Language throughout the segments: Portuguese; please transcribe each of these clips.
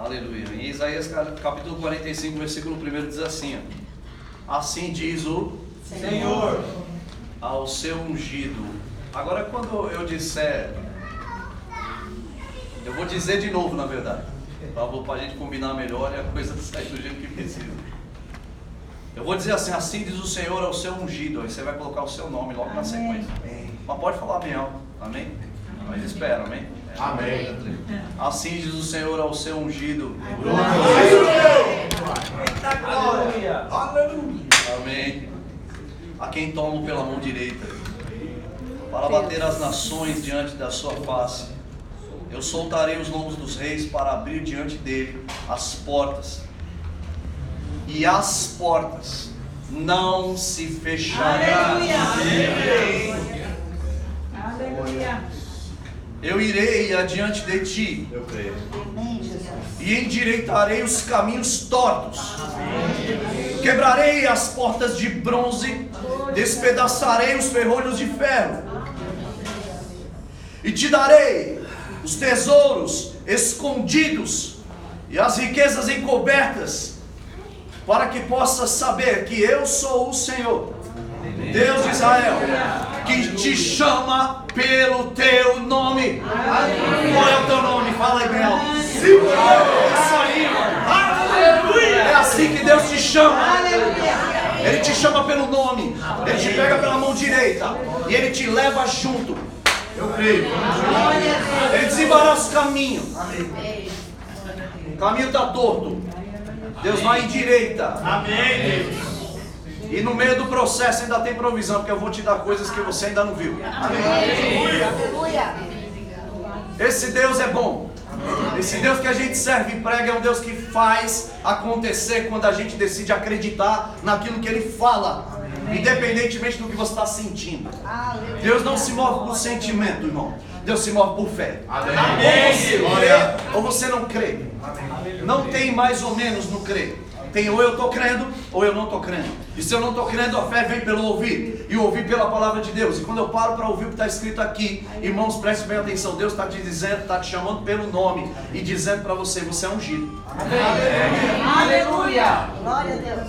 Aleluia. Em Isaías capítulo 45, versículo 1 diz assim: assim diz o Senhor ao seu ungido. Agora, quando eu disser, eu vou dizer de novo, na verdade, para a gente combinar melhor e a coisa sair do jeito que precisa. Eu vou dizer assim: assim diz o Senhor ao seu ungido. Aí você vai colocar o seu nome logo na sequência. Mas pode falar bem alto, amém? Mas espera, amém? Amém. Assim diz o Senhor ao seu ungido. Aleluia. Aleluia. Amém. A quem tomo pela mão direita, para bater as nações diante da sua face. Eu soltarei os lombos dos reis para abrir diante dele as portas. E as portas não se fecharão. Aleluia. Eu irei adiante de ti. Eu creio. E endireitarei os caminhos tortos. Quebrarei as portas de bronze, despedaçarei os ferrolhos de ferro. E te darei os tesouros escondidos e as riquezas encobertas, para que possas saber que eu sou o Senhor, Deus de Israel, que te chama pelo teu nome. Qual é o teu nome? Fala aí bem alto. Isso aí, mano. É assim que Deus te chama. Ele te chama pelo nome. Ele te pega pela mão direita e ele te leva junto. Eu creio. Ele desembaraça o caminho. O caminho está torto. Deus vai em direita. Amém. E no meio do processo ainda tem provisão, porque eu vou te dar coisas que você ainda não viu. Esse Deus é bom. Esse Deus que a gente serve e prega é um Deus que faz acontecer quando a gente decide acreditar naquilo que Ele fala, independentemente do que você está sentindo. Deus não se move por sentimento, irmão. Deus se move por fé. Ou você crê ou você não crê. Não tem mais ou menos no crer. Tem ou eu estou crendo ou eu não estou crendo. E se eu não estou crendo, a fé vem pelo ouvir. E ouvir pela palavra de Deus. E quando eu paro para ouvir o que está escrito aqui, irmãos, preste bem atenção. Deus está te dizendo, está te chamando pelo nome e dizendo para você: você é ungido. Aleluia. Glória a Deus.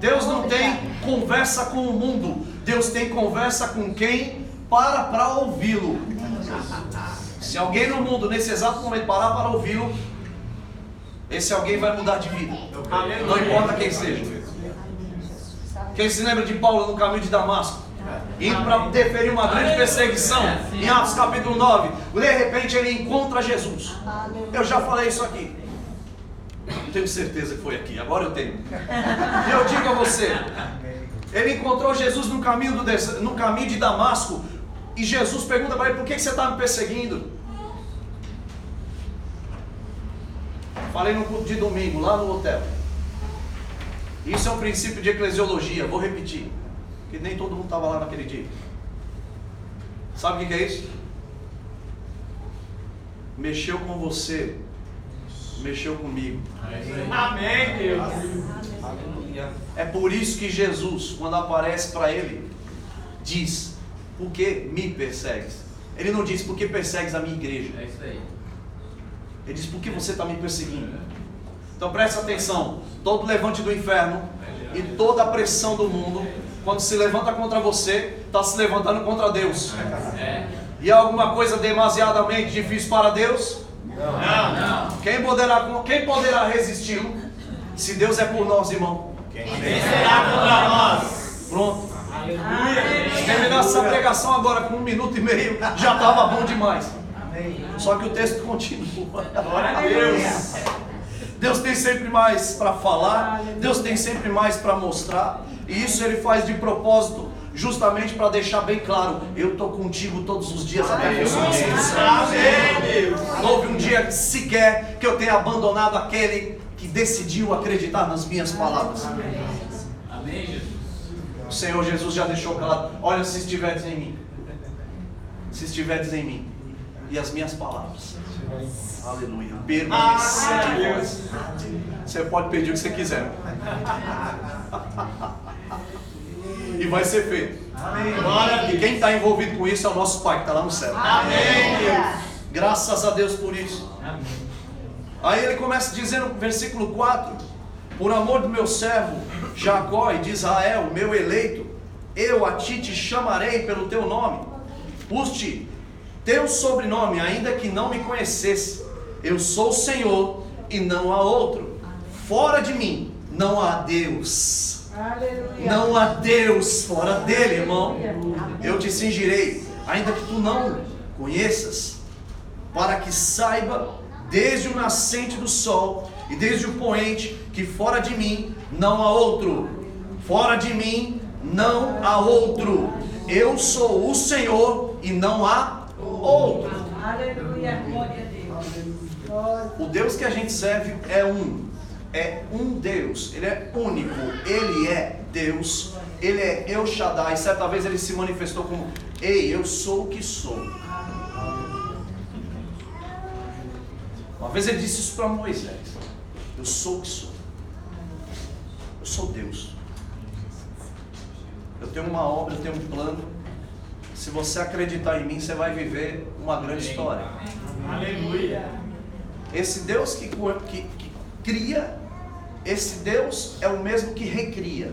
Deus não tem conversa com o mundo. Deus tem conversa com quem para ouvi-lo. Se alguém no mundo nesse exato momento parar para ouvi-lo, esse alguém vai mudar de vida. Não importa quem seja. Quem se lembra de Paulo no caminho de Damasco, indo para deferir uma grande perseguição, em Atos capítulo 9, de repente ele encontra Jesus. Eu já falei isso aqui. Não tenho certeza que foi aqui, agora eu tenho. E eu digo a você, ele encontrou Jesus no caminho de Damasco, e Jesus pergunta para ele: por que você está me perseguindo? Falei no culto de domingo, lá no hotel. Isso é um princípio de eclesiologia, vou repetir, porque nem todo mundo estava lá naquele dia. Sabe o que é isso? Mexeu com você, mexeu comigo. Amém, Deus. É por isso que Jesus, quando aparece para ele, diz: por que me persegues? Ele não diz: por que persegues a minha igreja? É isso aí. Ele diz: por que você está me perseguindo? Então presta atenção. Todo levante do inferno e toda a pressão do mundo, quando se levanta contra você, está se levantando contra Deus. E é alguma coisa demasiadamente difícil para Deus? Não. Quem poderá resisti-lo? Se Deus é por nós, irmão, Quem será contra nós? pronto. Se terminar essa pregação agora com 1 minuto e meio, já estava bom demais. Só que o texto continua. Glória a Deus. Deus tem sempre mais para falar, Deus tem sempre mais para mostrar, e isso Ele faz de propósito, justamente para deixar bem claro: eu estou contigo todos os dias até a consumação do céu. Não houve um dia sequer que eu tenha abandonado aquele que decidiu acreditar nas minhas palavras. Amém, Jesus. O Senhor Jesus já deixou claro: olha, se estiveres em mim, e as minhas palavras, aleluia, permanecer em vós, você pode pedir o que você quiser, e vai ser feito. E quem está envolvido com isso é o nosso Pai que está lá no céu. Amém, Deus. Graças a Deus por isso. Aí ele começa dizendo no versículo 4: por amor do meu servo Jacó e de Israel, meu eleito, eu a ti te chamarei pelo teu nome, pus-te teu sobrenome, ainda que não me conhecesse. Eu sou o Senhor e não há outro. Fora de mim não há Deus. Aleluia. Não há Deus fora dele, irmão. Eu te cingirei, ainda que tu não conheças, para que saiba desde o nascente do sol e desde o poente que fora de mim não há outro. Fora de mim não há outro. Eu sou o Senhor e não há outro. Aleluia. Glória a Deus. Glória. O Deus que a gente serve é um Deus, Ele é único, Ele é Deus, Ele é El Shaddai. Certa vez Ele se manifestou como: ei, eu sou o que sou. Uma vez Ele disse isso para Moisés: eu sou o que sou. Eu sou Deus. Eu tenho uma obra, eu tenho um plano. Se você acreditar em mim, você vai viver uma grande história. Aleluia. Esse Deus que cria, esse Deus é o mesmo que recria.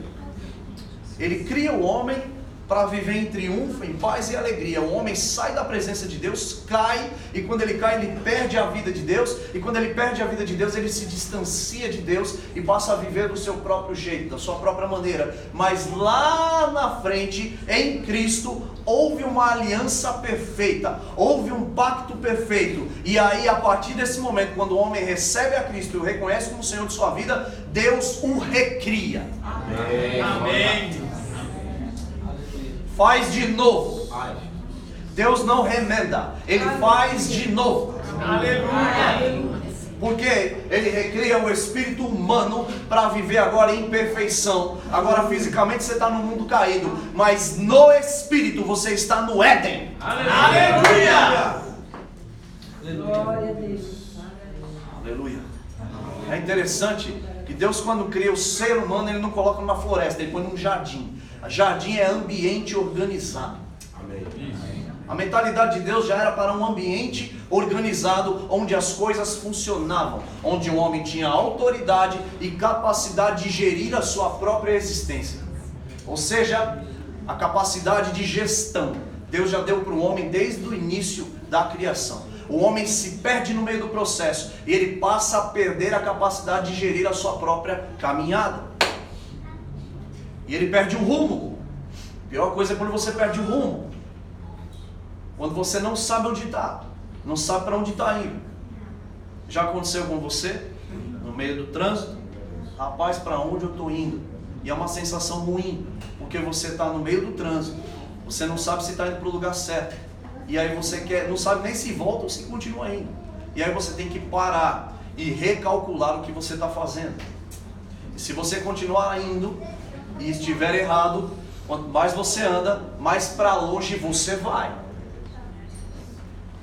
Ele cria o homem para viver em triunfo, em paz e alegria. O homem sai da presença de Deus, cai, e quando ele cai, ele perde a vida de Deus, e quando ele perde a vida de Deus, ele se distancia de Deus e passa a viver do seu próprio jeito, da sua própria maneira. Mas lá na frente, em Cristo, houve uma aliança perfeita, houve um pacto perfeito, e aí a partir desse momento, quando o homem recebe a Cristo e o reconhece como Senhor de sua vida, Deus o recria. Amém. Faz de novo. Deus não remenda, Ele faz de novo. Aleluia. Porque Ele recria o espírito humano para viver agora em perfeição. Agora fisicamente você está no mundo caído, mas no espírito você está no Éden. Aleluia. Glória a Deus. Aleluia. É interessante que Deus, quando cria o ser humano, Ele não coloca numa floresta, Ele põe num jardim. Jardim é ambiente organizado. A mentalidade de Deus já era para um ambiente organizado, onde as coisas funcionavam, onde o homem tinha autoridade e capacidade de gerir a sua própria existência. Ou seja, a capacidade de gestão. Deus já deu para o homem desde o início da criação. O homem se perde no meio do processo e ele passa a perder a capacidade de gerir a sua própria caminhada. E ele perde o rumo. A pior coisa é quando você perde o rumo. Quando você não sabe onde está, não sabe para onde está indo. Já aconteceu com você? No meio do trânsito? Rapaz, para onde eu estou indo? E é uma sensação ruim, porque você está no meio do trânsito, você não sabe se está indo para o lugar certo. E aí você não sabe nem se volta ou se continua indo. E aí você tem que parar e recalcular o que você está fazendo. E se você continuar indo e estiver errado, quanto mais você anda, mais para longe você vai.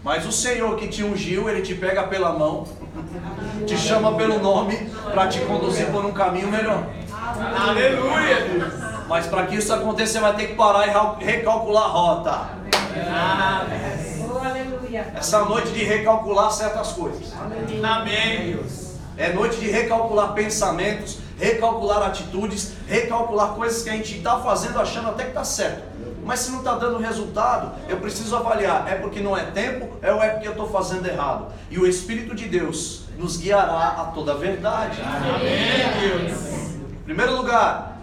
Mas o Senhor que te ungiu, Ele te pega pela mão, te chama pelo nome, para te conduzir por um caminho melhor. Aleluia. Mas para que isso aconteça, você vai ter que parar e recalcular a rota. Oh, aleluia. Essa noite de recalcular certas coisas. Amém, Deus. É noite de recalcular pensamentos, recalcular atitudes, recalcular coisas que a gente está fazendo achando até que está certo. Mas se não está dando resultado, eu preciso avaliar, é porque não é tempo, ou é porque eu estou fazendo errado? E o Espírito de Deus nos guiará a toda a verdade. Amém, Deus. Em primeiro lugar,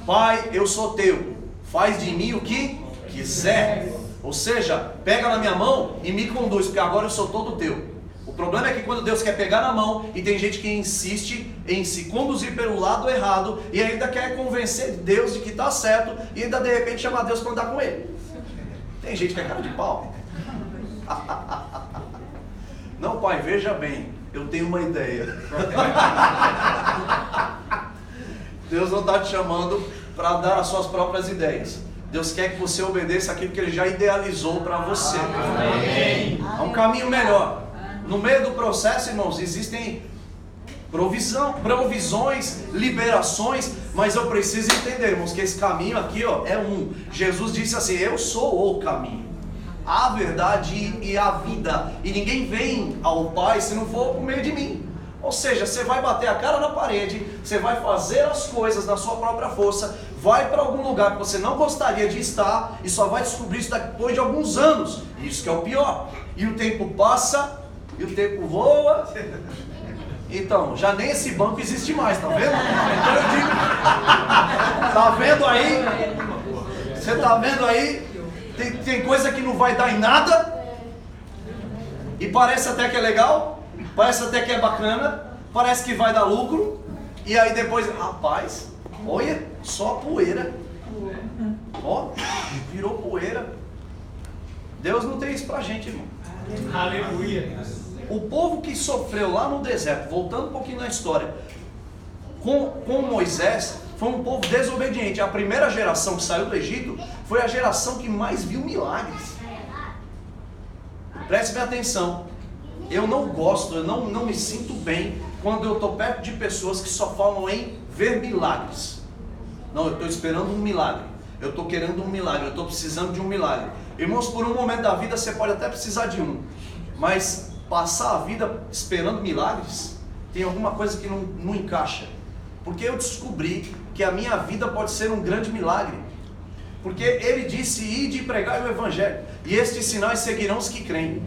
Pai, eu sou teu, faz de mim o que quiser. Ou seja, pega na minha mão e me conduz, porque agora eu sou todo teu. O problema é que quando Deus quer pegar na mão, e tem gente que insiste em se conduzir pelo lado errado, e ainda quer convencer Deus de que está certo, e ainda de repente chamar Deus para andar com ele. Tem gente que é cara de pau. Não, pai, veja bem, eu tenho uma ideia. Deus não está te chamando para dar as suas próprias ideias. Deus quer que você obedeça aquilo que Ele já idealizou para você. É um caminho melhor. No meio do processo, irmãos, existem provisões, liberações, mas eu preciso entender, irmãos, que esse caminho aqui, ó, é um. Jesus disse assim: eu sou o caminho. a verdade e a vida. E ninguém vem ao Pai se não for por meio de mim. Ou seja, você vai bater a cara na parede, você vai fazer as coisas na sua própria força, vai para algum lugar que você não gostaria de estar e só vai descobrir isso depois de alguns anos. Isso que é o pior. E o tempo passa, e o tempo voa. Então, já nem esse banco existe mais, tá vendo? Então eu digo, tá vendo aí? Você tá vendo aí? Tem coisa que não vai dar em nada, e parece até que é legal, parece até que é bacana, parece que vai dar lucro, e aí depois, rapaz, olha, só poeira. Ó, virou poeira. Deus não tem isso pra gente, irmão. Aleluia. O povo que sofreu lá no deserto, voltando um pouquinho na história, com Moisés, foi um povo desobediente. A primeira geração que saiu do Egito foi a geração que mais viu milagres. Preste bem atenção. Eu não gosto, eu não me sinto bem quando eu estou perto de pessoas que só falam em ver milagres. Não, eu estou esperando um milagre. Eu estou querendo um milagre, eu estou precisando de um milagre. Irmãos, por um momento da vida você pode até precisar de um, mas passar a vida esperando milagres, tem alguma coisa que não encaixa. Porque eu descobri que a minha vida pode ser um grande milagre. Porque ele disse, ide e pregai o evangelho, e estes sinais seguirão os que creem.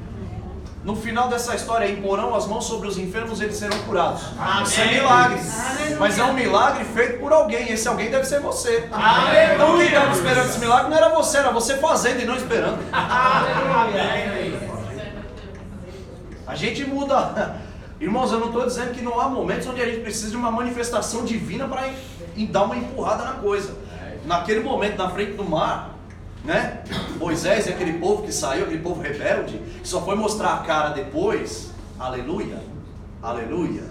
No final dessa história, imporão as mãos sobre os enfermos e eles serão curados. Amém. Isso é milagre. Mas é um milagre feito por alguém. Esse alguém deve ser você. Aleluia. Então quem estava esperando esse milagre não era você fazendo e não esperando. A gente muda. Irmãos, eu não estou dizendo que não há momentos onde a gente precisa de uma manifestação divina para dar uma empurrada na coisa. Naquele momento, na frente do mar, né? Moisés e aquele povo que saiu, aquele povo rebelde, que só foi mostrar a cara depois. Aleluia, aleluia.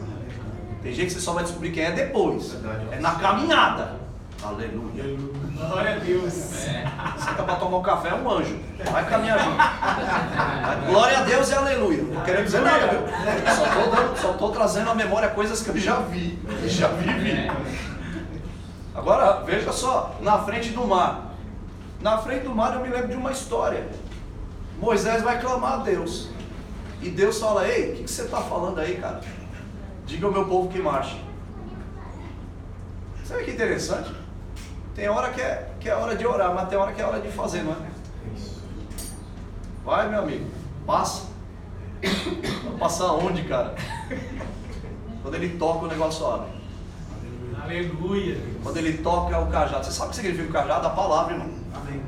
Tem gente que você só vai descobrir quem é depois. É na caminhada. Aleluia. Glória a Deus. Você tá para tomar um café, é um anjo. Vai caminhar junto. Mas glória a Deus e aleluia. Não tô querendo dizer nada, viu? Só tô trazendo à memória coisas que eu já vi. E já vivi. Agora, veja só, na frente do mar. Na frente do mar eu me lembro de uma história. Moisés vai clamar a Deus. E Deus fala, ei, o que você está falando aí, cara? Diga ao meu povo que marche. Sabe que interessante? Tem hora que é hora de orar, mas tem hora que é hora de fazer, não é? Vai, meu amigo, passa. Vai passar onde, cara? Quando ele toca, o negócio abre. Aleluia. Quando ele toca o cajado. Você sabe o que significa o cajado? A palavra, irmão. Amém.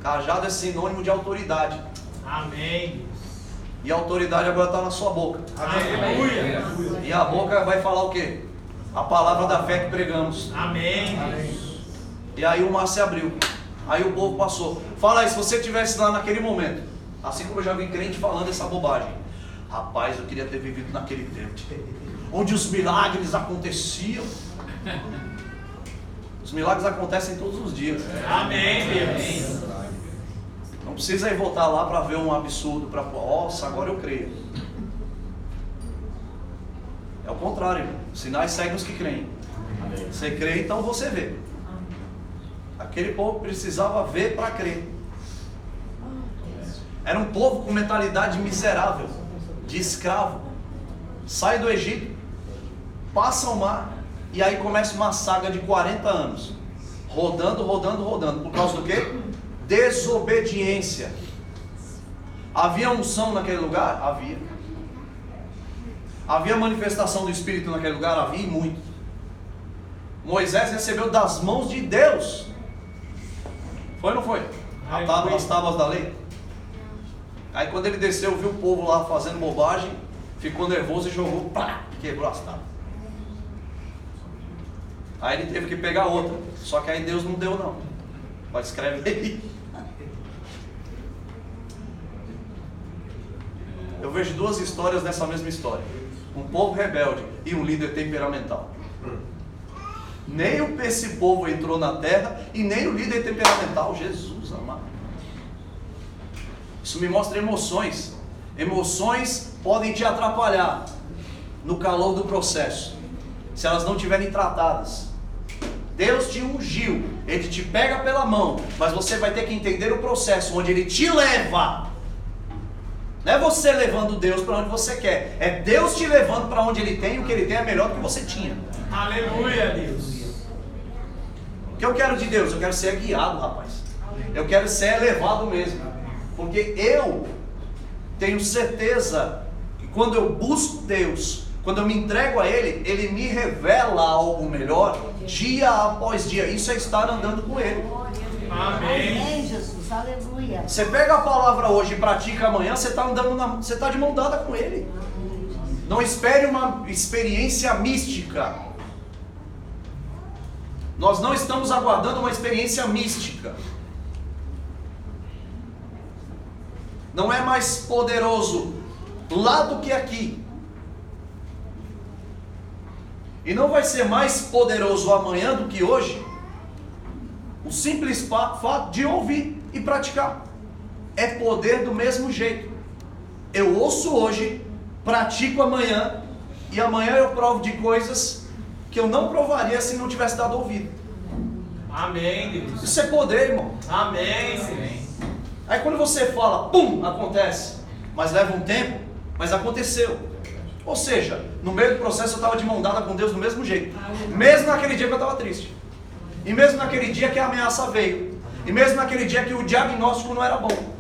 Cajado é sinônimo de autoridade. Amém. E a autoridade agora está na sua boca. Aleluia. E a boca vai falar o quê? A palavra da fé que pregamos. Amém. E aí o mar se abriu. Aí o povo passou. Fala aí, se você estivesse lá naquele momento, assim como eu já vi crente falando essa bobagem. Rapaz, eu queria ter vivido naquele tempo, onde os milagres aconteciam. Os milagres acontecem todos os dias. Amém, Deus. Não precisa ir voltar lá para ver um absurdo, para, nossa, agora eu creio. É o contrário, irmão. Sinais seguem os que creem. Você crê, então você vê. Aquele povo precisava ver para crer. Era um povo com mentalidade miserável, de escravo. Sai do Egito, passa o mar, e aí começa uma saga de 40 anos. Rodando. Por causa do quê? Desobediência. Havia unção naquele lugar? Havia. Havia manifestação do Espírito naquele lugar? Havia, e muito. Moisés recebeu das mãos de Deus. Foi ou não foi? As tábuas da lei. Aí quando ele desceu, viu o povo lá fazendo bobagem, ficou nervoso e jogou, pá, quebrou as tábuas. Aí ele teve que pegar outra. Só que aí Deus não deu não. Pode escrever aí. Eu vejo duas histórias nessa mesma história. Um povo rebelde e um líder temperamental. Nem esse povo entrou na terra e nem o líder temperamental. Jesus amado. Isso me mostra emoções. Emoções podem te atrapalhar no calor do processo, se elas não estiverem tratadas. Deus te ungiu, Ele te pega pela mão, mas você vai ter que entender o processo onde Ele te leva. Não é você levando Deus para onde você quer, é Deus te levando para onde Ele tem, e o que Ele tem é melhor do que você tinha. Aleluia, Deus. O que eu quero de Deus? Eu quero ser guiado, rapaz. Eu quero ser elevado mesmo, porque eu tenho certeza que quando eu busco Deus, quando eu me entrego a Ele, Ele me revela algo melhor dia após dia. Isso é estar andando com Ele. Amém. Amém, Jesus. Aleluia. Você pega a palavra hoje e pratica amanhã, você está andando você está de mão dada com Ele. Não espere uma experiência mística. Nós não estamos aguardando uma experiência mística. Não é mais poderoso lá do que aqui. E não vai ser mais poderoso amanhã do que hoje. O simples fato de ouvir e praticar. É poder do mesmo jeito. Eu ouço hoje, pratico amanhã, e amanhã eu provo de coisas que eu não provaria se não tivesse dado ouvido. Amém, Deus. Isso é poder, irmão. Amém, Senhor. Aí quando você fala, pum, acontece. Mas leva um tempo, mas aconteceu. Ou seja, no meio do processo eu estava de mão dada com Deus do mesmo jeito. Mesmo naquele dia que eu estava triste. E mesmo naquele dia que a ameaça veio. E mesmo naquele dia que o diagnóstico não era bom.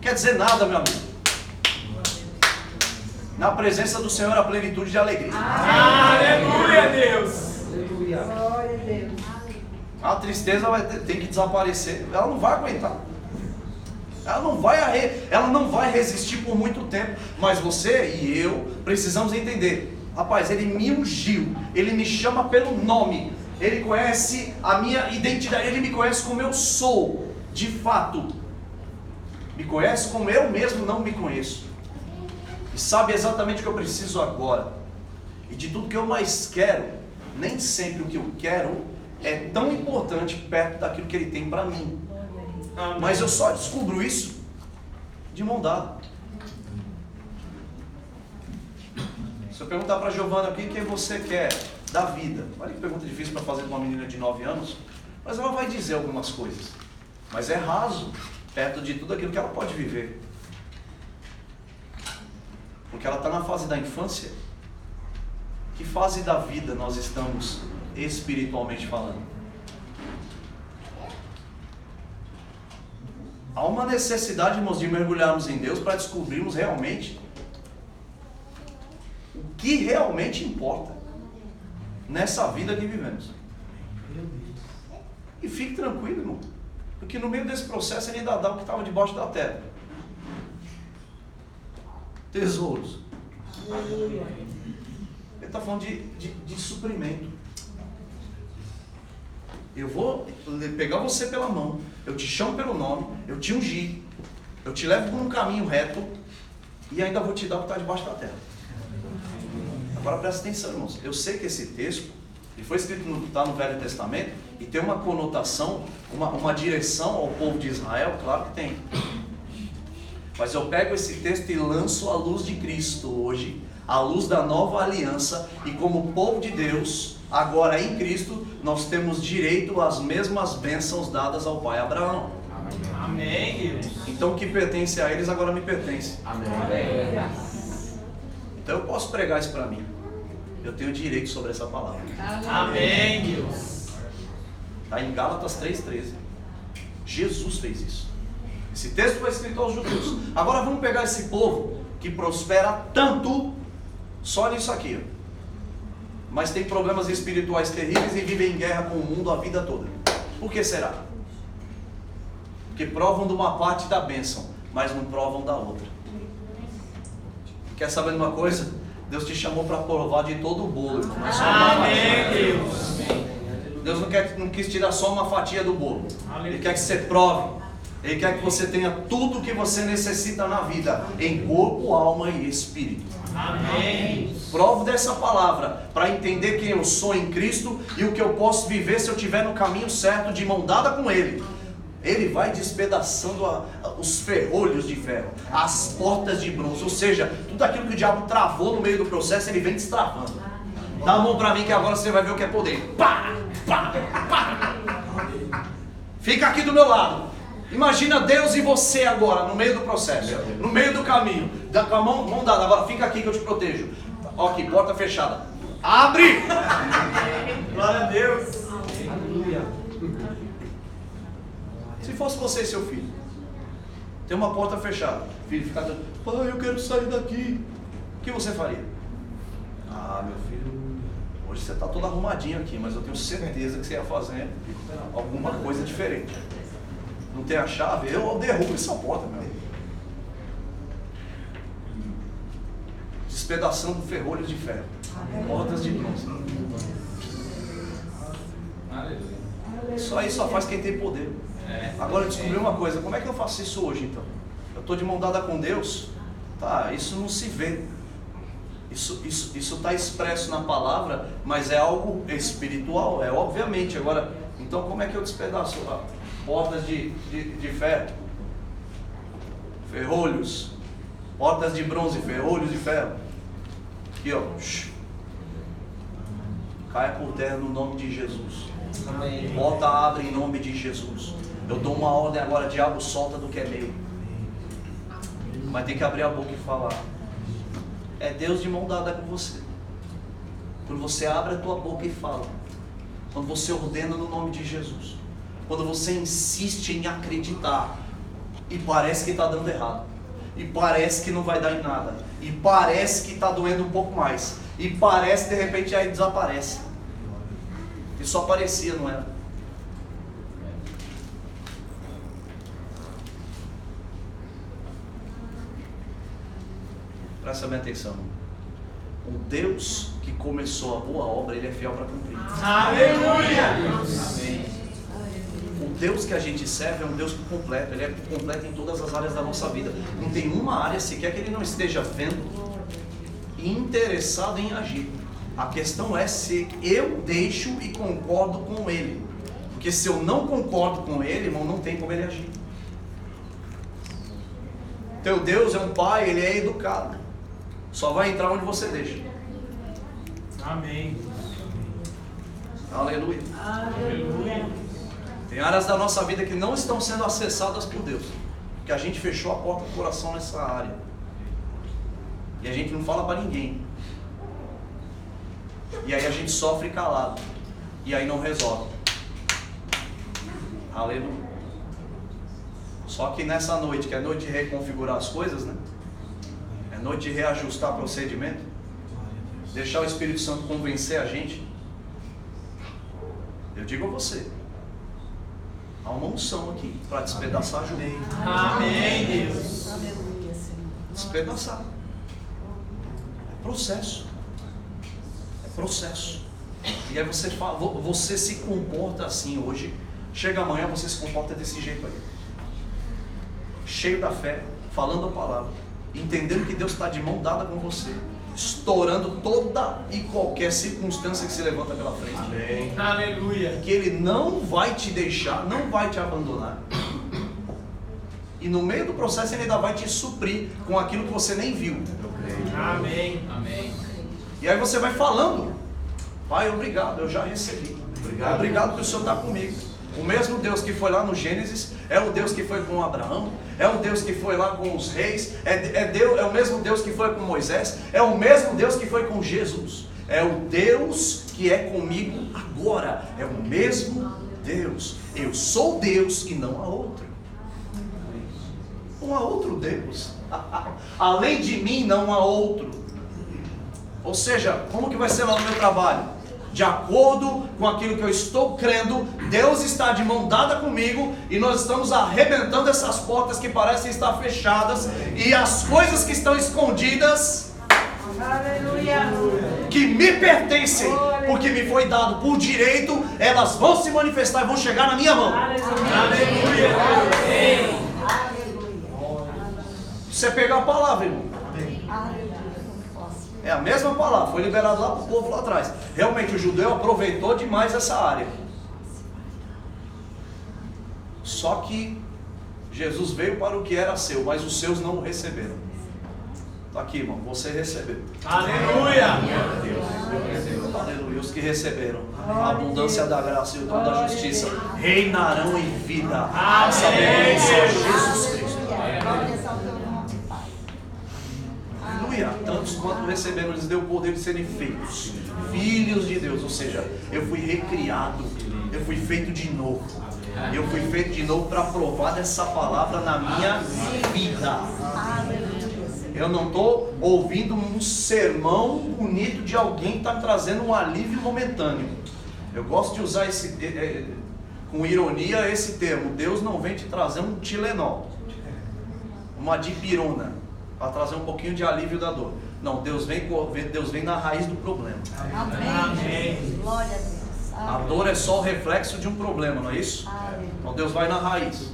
Quer dizer nada, meu amigo. Na presença do Senhor a plenitude de alegria. Aleluia, Deus. Glória a Deus. A tristeza tem que desaparecer. Ela não vai aguentar. Ela não vai resistir por muito tempo. Mas você e eu precisamos entender. Rapaz, Ele me ungiu. Ele me chama pelo nome. Ele conhece a minha identidade. Ele me conhece como eu sou. De fato. Me conhece como eu mesmo não me conheço. E sabe exatamente o que eu preciso agora. E de tudo que eu mais quero, nem sempre o que eu quero é tão importante perto daquilo que Ele tem para mim. Mas eu só descubro isso de mão dada. Se eu perguntar para a Giovana o que você quer da vida, olha que pergunta difícil para fazer com uma menina de 9 anos, mas ela vai dizer algumas coisas, mas é raso perto de tudo aquilo que ela pode viver, porque ela está na fase da infância. Que fase da vida nós estamos espiritualmente falando? Há uma necessidade, irmãos, de mergulharmos em Deus para descobrirmos realmente o que realmente importa nessa vida que vivemos. E fique tranquilo, irmão, porque no meio desse processo Ele ainda dá o que estava debaixo da terra. Tesouros. Ele está falando de suprimento. Eu vou pegar você pela mão, eu te chamo pelo nome, eu te ungi, eu te levo por um caminho reto e ainda vou te dar o que está debaixo da terra. Agora presta atenção, irmãos. Eu sei que esse texto ele foi escrito está no Velho Testamento e tem uma conotação, uma direção ao povo de Israel, claro que tem. Mas eu pego esse texto e lanço a luz de Cristo hoje, a luz da nova aliança, e como povo de Deus, agora em Cristo, nós temos direito às mesmas bênçãos dadas ao pai Abraão. Amém, Deus. Então o que pertence a eles agora me pertence. Amém. Então eu posso pregar isso para mim. Eu tenho direito sobre essa palavra. Amém, Deus. Está em Gálatas 3,13. Jesus fez isso. Esse texto foi escrito aos judeus. Agora vamos pegar esse povo que prospera tanto só nisso aqui, mas tem problemas espirituais terríveis e vive em guerra com o mundo a vida toda. Por que será? Porque provam de uma parte da bênção, mas não provam da outra. Quer saber de uma coisa? Deus te chamou para provar de todo o bolo, irmão. Não é só uma fatia. Amém, Deus. Deus não quis te dar só uma fatia do bolo. Ele quer que você prove. Ele quer que você tenha tudo o que você necessita na vida, em corpo, alma e espírito. Amém. Provo dessa palavra para entender quem eu sou em Cristo e o que eu posso viver se eu estiver no caminho certo, de mão dada com Ele. Ele vai despedaçando os ferrolhos de ferro, as portas de bronze, ou seja, tudo aquilo que o diabo travou no meio do processo, ele vem destravando. Dá a mão para mim que agora você vai ver o que é poder. Pá, pá, pá. Fica aqui do meu lado. Imagina Deus e você agora, no meio do processo, no meio do caminho. Com a mão dada, agora fica aqui que eu te protejo. Ó, aqui, porta fechada. Abre! Glória a Deus. Se fosse você e seu filho, tem uma porta fechada. O filho fica dizendo, pai, eu quero sair daqui. O que você faria? Ah, meu filho, hoje você está todo arrumadinho aqui, mas eu tenho certeza que você ia fazer alguma coisa diferente. Não tem a chave? Eu derrubo essa porta, meu amigo. Despedaçando ferrolhos de ferro. Portas de bronze. Isso aí só faz quem tem poder. Agora eu descobri uma coisa, como é que eu faço isso hoje então? Eu estou de mão dada com Deus, tá, isso não se vê. Isso está expresso na palavra, mas é algo espiritual, é obviamente. Agora, então como é que eu despedaço portas de ferro? Ferrolhos. Portas de bronze, ferrolhos de ferro. Aqui ó. Caia por terra no nome de Jesus. Amém. Porta abre em nome de Jesus. Eu dou uma ordem agora, diabo, solta do que é meu. Mas tem que abrir a boca e falar. É Deus de mão dada com você. Quando você abre a tua boca e fala. Quando você ordena no nome de Jesus. Quando você insiste em acreditar. E parece que está dando errado. E parece que não vai dar em nada. E parece que está doendo um pouco mais. E parece que de repente aí desaparece. E só parecia, não era? Presta bem atenção. O Deus que começou a boa obra, Ele é fiel para cumprir. Aleluia. Amém. O Deus que a gente serve é um Deus completo. Ele é completo em todas as áreas da nossa vida. Não tem uma área sequer que Ele não esteja vendo e interessado em agir. A questão é se eu deixo e concordo com Ele. Porque se eu não concordo com Ele, irmão, não tem como Ele agir. Teu Deus é um pai, Ele é educado. Só vai entrar onde você deixa. Amém. Aleluia. Aleluia. Tem áreas da nossa vida que não estão sendo acessadas por Deus. Porque a gente fechou a porta do coração nessa área. E a gente não fala para ninguém. E aí a gente sofre calado. E aí não resolve. Aleluia. Só que nessa noite, que é noite de reconfigurar as coisas, né? É noite de reajustar procedimento. Deixar o Espírito Santo convencer a gente. Eu digo a você. Há uma unção aqui para despedaçar junto. Amém, Deus. Aleluia, Senhor. Despedaçar. É processo. É processo. E aí você fala, você se comporta assim hoje. Chega amanhã, você se comporta desse jeito aí. Cheio da fé, falando a palavra, entendendo que Deus está de mão dada com você, estourando toda e qualquer circunstância que se levanta pela frente. Amém. Aleluia. Que Ele não vai te deixar, não vai te abandonar. E no meio do processo Ele ainda vai te suprir com aquilo que você nem viu. Amém. Amém. E aí você vai falando, Pai, obrigado, eu já recebi. Obrigado que o Senhor está comigo. O mesmo Deus que foi lá no Gênesis, é o Deus que foi com Abraão, é o Deus que foi lá com os reis, é o mesmo Deus que foi com Moisés, é o mesmo Deus que foi com Jesus, é o Deus que é comigo agora, é o mesmo Deus. Eu sou Deus e não há outro. Não há outro Deus. Além de mim não há outro. Ou seja, como que vai ser lá no meu trabalho? De acordo com aquilo que eu estou crendo, Deus está de mão dada comigo e nós estamos arrebentando essas portas que parecem estar fechadas e as coisas que estão escondidas, Aleluia. que me pertencem, porque me foi dado por direito, elas vão se manifestar e vão chegar na minha mão. Aleluia. Você pegar a palavra, irmão. É a mesma palavra, foi liberado lá para o povo lá atrás. Realmente o judeu aproveitou demais essa área. Só que Jesus veio para o que era seu, mas os seus não o receberam. Está aqui, irmão. Você recebeu. Aleluia. Aleluia. Os que receberam a abundância da graça e o dom da justiça reinarão em vida. Nossa bênção é Jesus Cristo. Aleluia. Tantos quanto receberam, lhes deu o poder de serem feitos filhos de Deus. Ou seja, eu fui recriado. Eu fui feito de novo. Eu fui feito de novo para provar dessa palavra na minha vida. Eu não estou ouvindo um sermão bonito de alguém que está me trazendo um alívio momentâneo. Eu gosto de usar com ironia esse termo. Deus não vem te trazer um Tilenol, uma dipirona, para trazer um pouquinho de alívio da dor. Não, Deus vem na raiz do problema. Amém. Glória a Deus. A dor é só o reflexo de um problema, não é isso? Então Deus vai na raiz.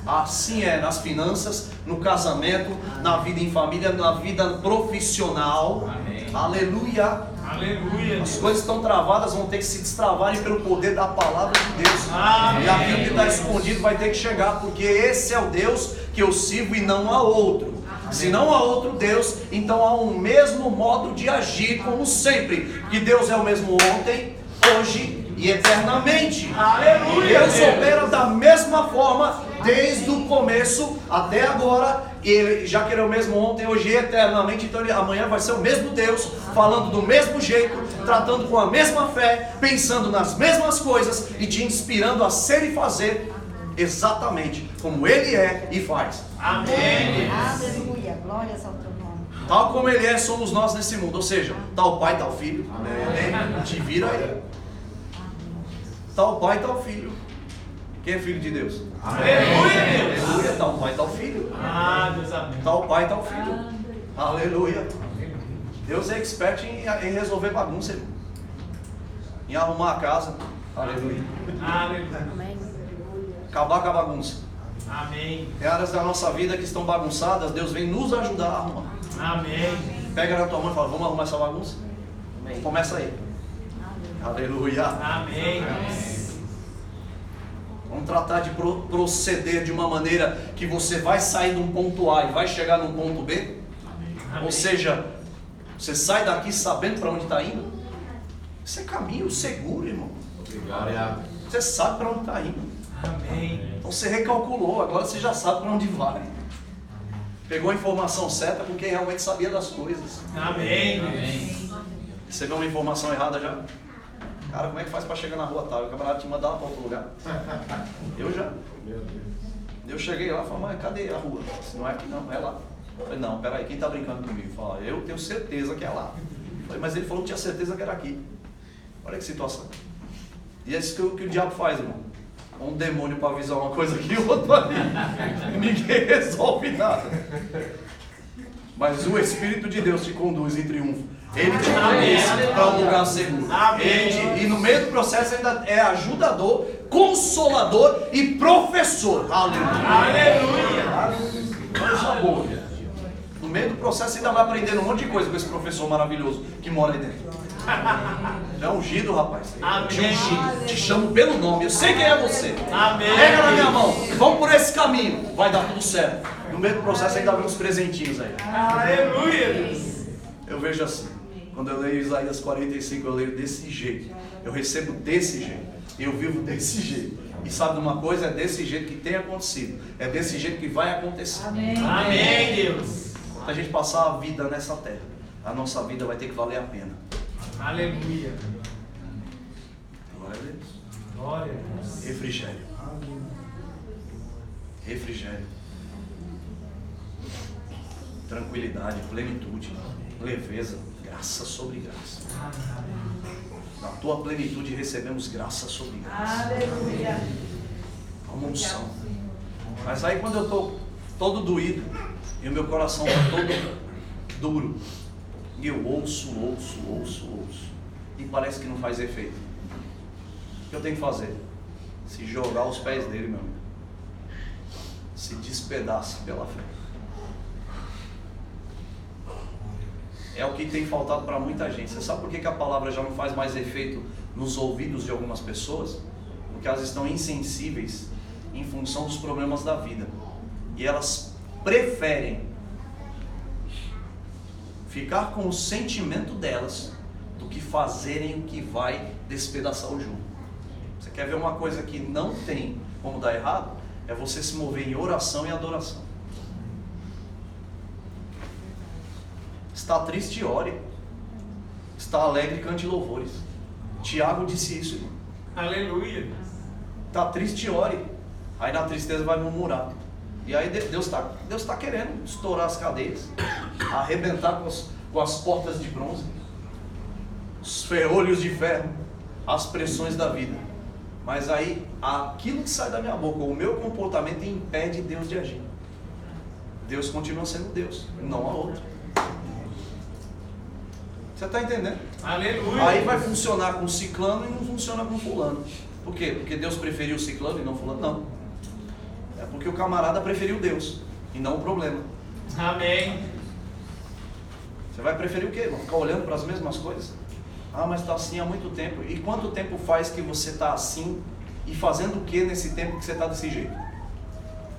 Assim é nas finanças, no casamento, na vida em família, na vida profissional. Amém. Aleluia. Aleluia. As coisas estão travadas, vão ter que se destravarem pelo poder da palavra de Deus. Amém. E aquilo que está escondido vai ter que chegar, porque esse é o Deus que eu sirvo e não há outro. Se não há outro Deus, então há um mesmo modo de agir como sempre. Que Deus é o mesmo ontem, hoje e eternamente. Aleluia. Deus opera da mesma forma desde o começo até agora. E já que Ele é o mesmo ontem, hoje e eternamente, então amanhã vai ser o mesmo Deus, falando do mesmo jeito, tratando com a mesma fé, pensando nas mesmas coisas e te inspirando a ser e fazer exatamente como Ele é e faz. Amém. Aleluia. Glórias ao teu nome. Tal como Ele é, somos nós nesse mundo. Ou seja, tal pai, tal filho. Te vira aí. Tal pai, tal filho. Quem é filho de Deus? Aleluia. Aleluia. Tal pai, tal filho. Deus, amém. Tal pai, tal filho. Aleluia. Deus é expert em resolver bagunça, irmão. Em arrumar a casa. Aleluia. Aleluia. Acabar com a bagunça. Amém. Tem áreas da nossa vida que estão bagunçadas, Deus vem nos ajudar a arrumar. Amém. Pega na tua mão e fala, vamos arrumar essa bagunça? Começa aí. Aleluia. Amém. Vamos tratar de proceder de uma maneira que você vai sair de um ponto A e vai chegar num ponto B. Amém. Ou seja, você sai daqui sabendo para onde está indo. Isso é caminho seguro, irmão. Você sabe para onde está indo. Amém. Então você recalculou, agora você já sabe para onde vai. Pegou a informação certa com quem realmente sabia das coisas. Amém. Amém. Recebeu uma informação errada já? Cara, como é que faz para chegar na rua tal? O camarada te mandava para outro lugar. Eu já. Eu cheguei lá e falei, mas cadê a rua? Se não é aqui não, é lá. Eu falei, não, peraí, quem está brincando comigo? Fala, eu tenho certeza que é lá. Eu falei, mas ele falou que tinha certeza que era aqui. Olha que situação. E é isso que o diabo faz, irmão. Um demônio para avisar uma coisa aqui e outro ali. Ninguém resolve nada. Mas o Espírito de Deus te conduz em triunfo. Ele te conduz para um lugar seguro. E no meio do processo ainda é ajudador, consolador e professor. Aleluia. Aleluia. Coisa boa. No meio do processo ainda vai aprendendo um monte de coisa com esse professor maravilhoso que mora aí dentro. Já é ungido, rapaz. Te chamo pelo nome. Eu sei quem é você. Amém. Pega na minha mão. Vamos por esse caminho. Vai dar tudo certo. No meio do processo ainda vem uns presentinhos aí. Aleluia. Eu vejo assim. Quando eu leio Isaías 45, eu leio desse jeito. Eu recebo desse jeito. Eu vivo desse jeito. E sabe de uma coisa? É desse jeito que tem acontecido. É desse jeito que vai acontecer. Amém. Amém, Deus. Quando a gente passar a vida nessa terra, a nossa vida vai ter que valer a pena. Aleluia. Glória a Deus. Glória a Deus. Refrigério. Refrigério. Tranquilidade, plenitude, leveza, graça sobre graça. Na tua plenitude recebemos graça sobre graça. Aleluia. Uma unção. Mas aí quando eu estou todo doído e o meu coração está todo duro, e eu ouço, e parece que não faz efeito, o que eu tenho que fazer? Se jogar aos pés dele, meu amigo. Se despedaça pela fé. É o que tem faltado para muita gente. Você sabe por que a palavra já não faz mais efeito nos ouvidos de algumas pessoas? Porque elas estão insensíveis em função dos problemas da vida. E elas preferem ficar com o sentimento delas do que fazerem o que vai despedaçar o jugo. Você quer ver uma coisa que não tem como dar errado? É você se mover em oração e adoração. Está triste, ore. Está alegre, cante louvores. Tiago disse isso, irmão. Aleluia. Está triste, ore. Aí na tristeza vai murmurar. E aí Deus está querendo estourar as cadeias, arrebentar com as portas de bronze, os ferrolhos de ferro, as pressões da vida. Mas aí aquilo que sai da minha boca, o meu comportamento, impede Deus de agir. Deus continua sendo Deus, não a outro. Você está entendendo? Aleluia. Aí vai funcionar com ciclano e não funciona com fulano. Por quê? Porque Deus preferiu ciclano e não fulano? Não. É porque o camarada preferiu Deus e não o problema. Amém. Você vai preferir o quê, irmão? Ficar olhando para as mesmas coisas? Ah, mas está assim há muito tempo. E quanto tempo faz que você está assim? E fazendo o que nesse tempo que você está desse jeito?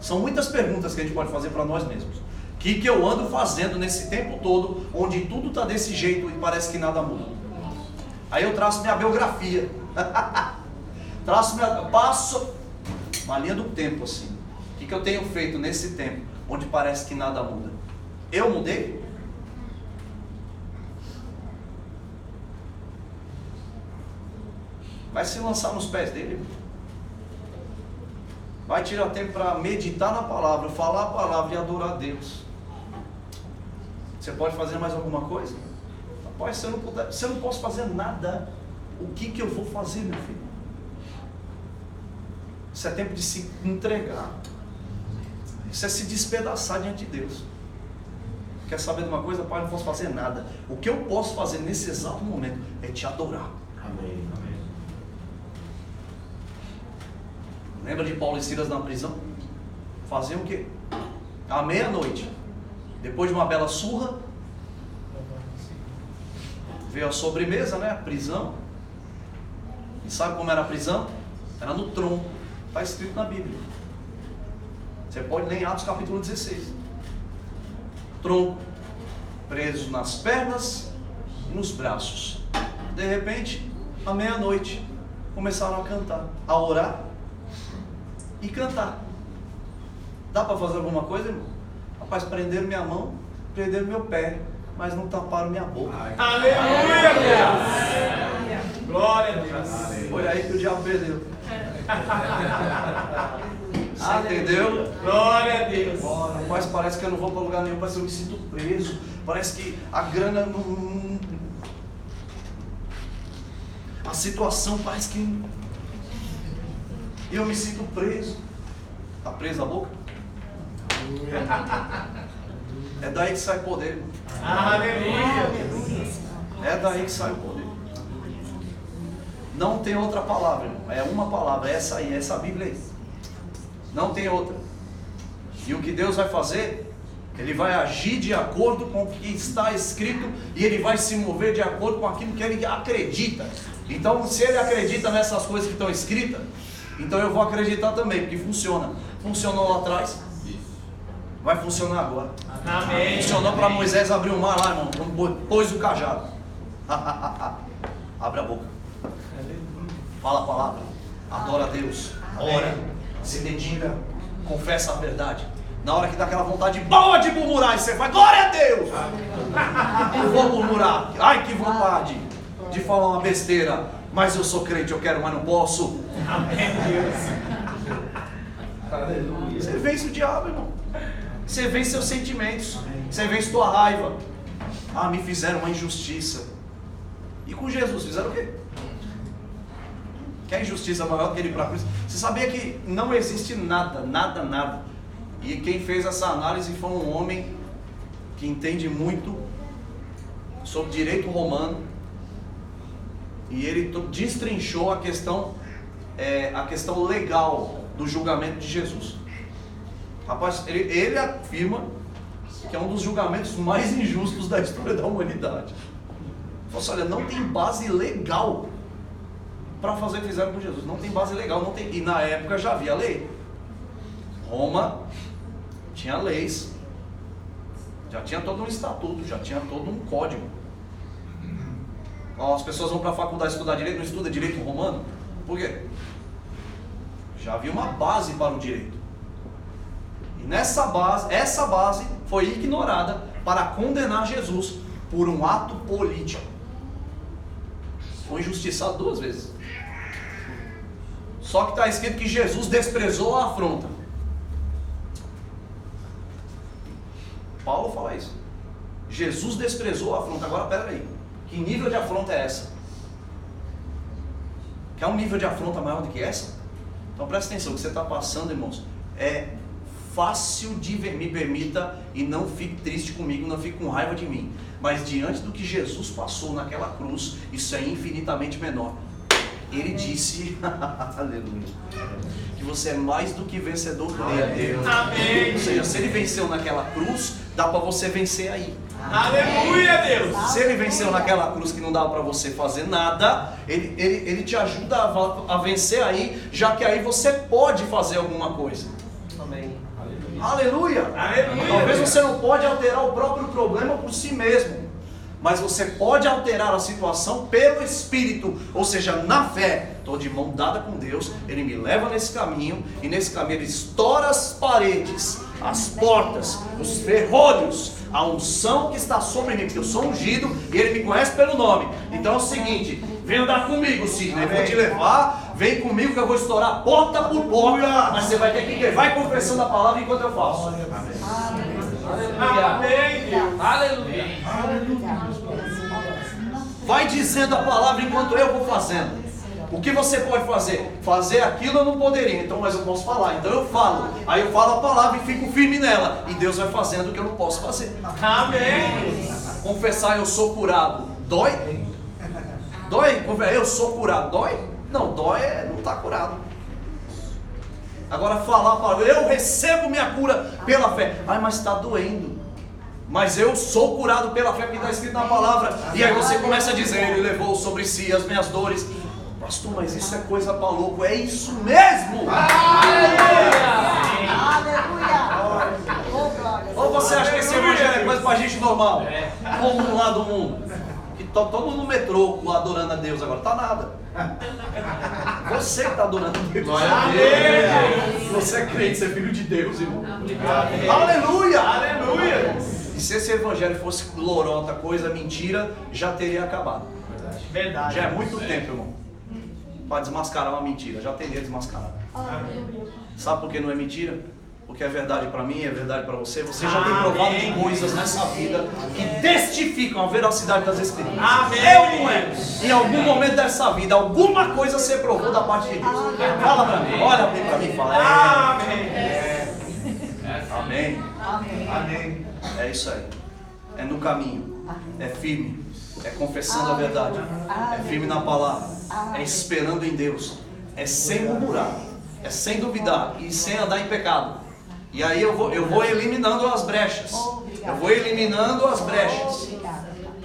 São muitas perguntas que a gente pode fazer para nós mesmos. O que eu ando fazendo nesse tempo todo, onde tudo está desse jeito e parece que nada muda? Aí eu traço minha biografia. Passo uma linha do tempo assim. O que eu tenho feito nesse tempo, onde parece que nada muda? Eu mudei? Vai se lançar nos pés dele. Vai tirar tempo para meditar na palavra, falar a palavra e adorar a Deus. Você pode fazer mais alguma coisa? Rapaz, se eu não posso fazer nada, o que eu vou fazer, meu filho? Isso é tempo de se entregar. Isso é se despedaçar diante de Deus. Quer saber de uma coisa? Pai, eu não posso fazer nada. O que eu posso fazer nesse exato momento é te adorar. Amém. Amém. Lembra de Paulo e Silas na prisão? Faziam o quê? À meia-noite, depois de uma bela surra, veio a sobremesa, né? A prisão. E sabe como era a prisão? Era no tronco. Está escrito na Bíblia. Você pode ler em Atos capítulo 16. Tronco, preso nas pernas e nos braços. De repente, à meia-noite, começaram a cantar, a orar e cantar. Dá para fazer alguma coisa, irmão? Rapaz, prenderam minha mão, prenderam meu pé, mas não taparam minha boca. Aleluia, Deus. Glória a Deus. Foi aí que o diabo perdeu. Você entendeu? Glória a Deus. Rapaz, parece que eu não vou para lugar nenhum, parece que eu me sinto preso. Parece que a grana não... A situação parece que... eu me sinto preso. Está preso a boca? É daí que sai poder, irmão. Aleluia. É daí que sai o poder. Não tem outra palavra, irmão. É uma palavra, é essa aí, é essa Bíblia aí. Não tem outra. E o que Deus vai fazer? Ele vai agir de acordo com o que está escrito e ele vai se mover de acordo com aquilo que ele acredita. Então, se ele acredita nessas coisas que estão escritas, então eu vou acreditar também, porque funciona. Funcionou lá atrás, vai funcionar agora. Amém. Funcionou para Moisés abrir o mar lá, irmão, quando pôs o cajado. Abre a boca, fala a palavra, adora a Deus, ora, se dedica, confessa a verdade. Na hora que dá aquela vontade boa de murmurar, você faz glória a Deus. Eu vou murmurar, ai que vontade de falar uma besteira, mas eu sou crente, eu quero, mas não posso. Amém, Deus. Aleluia. Você vence o diabo, irmão. Você vence seus sentimentos. Você vence tua raiva. Ah, me fizeram uma injustiça. E com Jesus fizeram o quê? Que injustiça maior que ele para Cristo? Você sabia que não existe nada, nada, nada. E quem fez essa análise foi um homem que entende muito sobre direito romano. E ele destrinchou a questão legal do julgamento de Jesus. Rapaz, ele afirma que é um dos julgamentos mais injustos da história da humanidade. Ele falou assim, olha, não tem base legal para fazer o que fizeram com Jesus. Não tem base legal, não tem. E na época já havia lei. Roma tinha leis Já tinha todo um estatuto, já tinha todo um código. Ó, as pessoas vão para a faculdade estudar direito, não estuda direito romano? Por quê? Já havia uma base para o direito. E essa base foi ignorada para condenar Jesus por um ato político. Foi injustiçado 2 vezes. Só que está escrito que Jesus desprezou a afronta. Paulo fala isso. Jesus desprezou a afronta. Agora pera aí. Que nível de afronta é essa? Quer um nível de afronta maior do que essa? Então presta atenção, o que você está passando, irmãos, é fácil de ver. Me permita e não fique triste comigo, não fique com raiva de mim. Mas diante do que Jesus passou naquela cruz, isso é infinitamente menor. Ele disse, aleluia, que você é mais do que vencedor dele. Amém. Ou seja, se ele venceu naquela cruz, dá para você vencer aí. Aleluia, Deus. Se ele venceu naquela cruz que não dava para você fazer nada, ele te ajuda a vencer aí, já que aí você pode fazer alguma coisa. Amém. Aleluia. Aleluia. Talvez você não pode alterar o próprio problema por si mesmo, mas você pode alterar a situação pelo Espírito, ou seja, na fé. Estou de mão dada com Deus, Ele me leva nesse caminho, e nesse caminho Ele estoura as paredes, as portas, os ferrolhos, a unção que está sobre mim, porque eu sou ungido e Ele me conhece pelo nome. Então é o seguinte, vem andar comigo, Sidney, eu vou te levar, vem comigo que eu vou estourar porta por porta, mas você vai ter que ir, vai confessando a palavra enquanto eu faço. Amém, Deus. Aleluia. Vai dizendo a palavra enquanto eu vou fazendo. O que você pode fazer? Fazer aquilo eu não poderia, então, mas eu posso falar. Então eu falo. Aí eu falo a palavra e fico firme nela. E Deus vai fazendo o que eu não posso fazer. Amém. Confessar eu sou curado. Dói? Dói? Eu sou curado. Dói? Não, dói é não estar curado. Agora falar a palavra, eu recebo minha cura pela fé. Ai, mas está doendo. Mas eu sou curado pela fé que está escrito na palavra. E aí você começa a dizer, Ele levou sobre si as minhas dores. Pastor, mas isso é coisa para louco. É isso mesmo. Ou você acha que esse evangelho é coisa para gente normal? Comum lá do mundo. Que todo mundo no metrô adorando a Deus agora. Tá nada. Você que está adorando a Deus. Você é crente, você é filho de Deus, irmão. Aleluia. Aleluia. E se esse evangelho fosse lorota, coisa, mentira, já teria acabado. Verdade. Já é muito tempo, irmão. Para desmascarar uma mentira, já teria desmascarado. Sabe por que não é mentira? Porque é verdade para mim, é verdade para você. Você já tem provado de coisas nessa vida que testificam a veracidade das Escrituras. Amém. Eu não é. Em algum momento dessa vida, alguma coisa você provou da parte de Deus. Fala para mim, olha bem para mim e fala. Amém. Amém. É isso aí. É no caminho. É firme. É confessando a verdade. É firme na palavra. É esperando em Deus. É sem murmurar. É sem duvidar. E sem andar em pecado. E aí eu vou eliminando as brechas. Eu vou eliminando as brechas.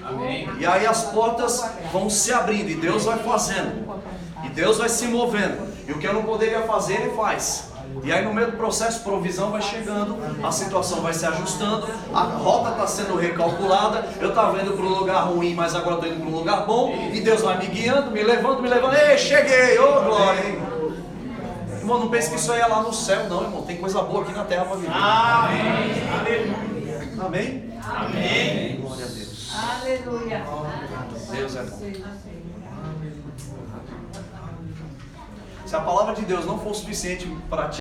Amém. E aí as portas vão se abrindo. E Deus vai fazendo. E Deus vai se movendo. E o que eu não poderia fazer, Ele faz. E aí no meio do processo, provisão vai chegando, a situação vai se ajustando, a rota está sendo recalculada, eu estava indo para um lugar ruim, mas agora estou indo para um lugar bom, e Deus vai me guiando, me levando, ei, cheguei, ô glória, hein? Irmão, não pense que isso aí é lá no céu, não, irmão, tem coisa boa aqui na terra para viver. Amém. Aleluia. Amém? Amém. Glória a Deus. Aleluia. Deus é bom. Se a palavra de Deus não for suficiente para ti,